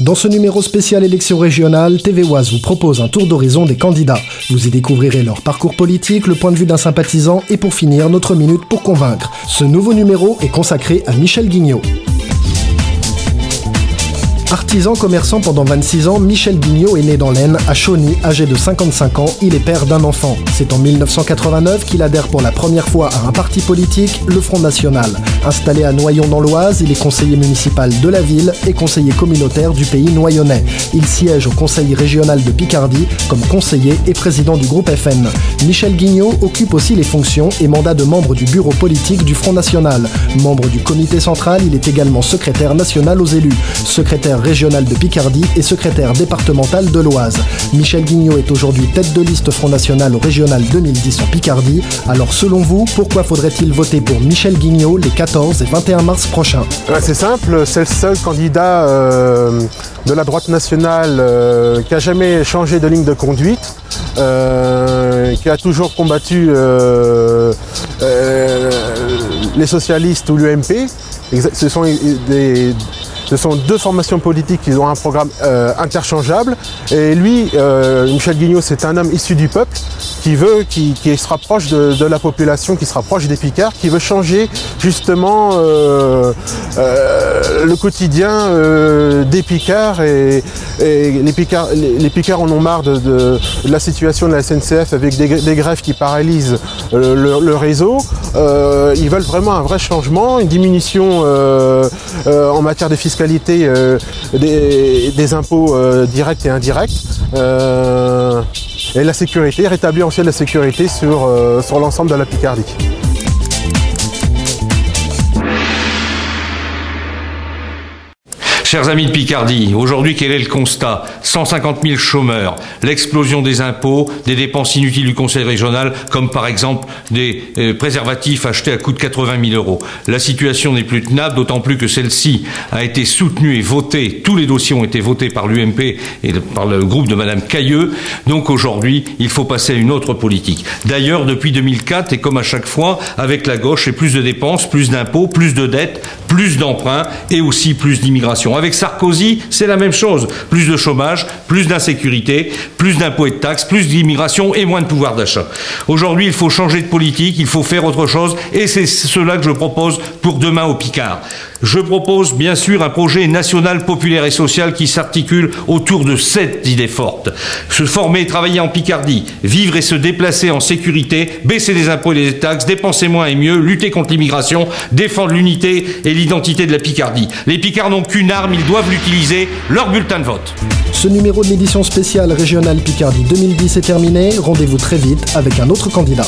Dans ce numéro spécial élection régionale, TV Oise vous propose un tour d'horizon des candidats. Vous y découvrirez leur parcours politique, le point de vue d'un sympathisant et pour finir, notre minute pour convaincre. Ce nouveau numéro est consacré à Michel Guignot. Artisan commerçant pendant 26 ans, Michel Guignot est né dans l'Aisne, à Chauny, âgé de 55 ans. Il est père d'un enfant. C'est en 1989 qu'il adhère pour la première fois à un parti politique, le Front National. Installé à Noyon dans l'Oise, il est conseiller municipal de la ville et conseiller communautaire du pays noyonnais. Il siège au conseil régional de Picardie comme conseiller et président du groupe FN. Michel Guignot occupe aussi les fonctions et mandats de membre du bureau politique du Front National. Membre du comité central, il est également secrétaire national aux élus, secrétaire régional de Picardie et secrétaire départemental de l'Oise. Michel Guignot est aujourd'hui tête de liste Front National au régional 2010 en Picardie. Alors selon vous, pourquoi faudrait-il voter pour Michel Guignot les 14 et 21 mars prochains? C'est simple, c'est le seul candidat de la droite nationale qui a jamais changé de ligne de conduite, qui a toujours combattu les socialistes ou l'UMP. Ce sont deux formations politiques qui ont un programme interchangeable. Et lui, Michel Guignot, c'est un homme issu du peuple qui se rapproche de la population, qui se rapproche des Picards, qui veut changer justement le quotidien des Picards. Et les Picards en ont marre de la situation de la SNCF avec des grèves qui paralysent le réseau. Ils veulent vraiment un vrai changement, une diminution en matière de fiscalité des impôts directs et indirects. Et la sécurité, rétablir aussi la sécurité sur l'ensemble de la Picardie. Chers amis de Picardie, aujourd'hui, quel est le constat? 150 000 chômeurs, l'explosion des impôts, des dépenses inutiles du conseil régional, comme par exemple des préservatifs achetés à coût de 80 000 €. La situation n'est plus tenable, d'autant plus que celle-ci a été soutenue et votée. Tous les dossiers ont été votés par l'UMP et par le groupe de Madame Cailleux. Donc aujourd'hui, il faut passer à une autre politique. D'ailleurs, depuis 2004, et comme à chaque fois, avec la gauche, c'est plus de dépenses, plus d'impôts, plus de dettes, plus d'emprunts et aussi plus d'immigration. Avec Sarkozy, c'est la même chose. Plus de chômage, plus d'insécurité, plus d'impôts et de taxes, plus d'immigration et moins de pouvoir d'achat. Aujourd'hui, il faut changer de politique, il faut faire autre chose et c'est cela que je propose pour demain au Picard. Je propose bien sûr un projet national, populaire et social qui s'articule autour de 7 idées fortes. Se former et travailler en Picardie, vivre et se déplacer en sécurité, baisser les impôts et les taxes, dépenser moins et mieux, lutter contre l'immigration, défendre l'unité et l'identité de la Picardie. Les Picards n'ont qu'une arme, ils doivent l'utiliser, leur bulletin de vote. Ce numéro de l'édition spéciale régionale Picardie 2010 est terminé. Rendez-vous très vite avec un autre candidat.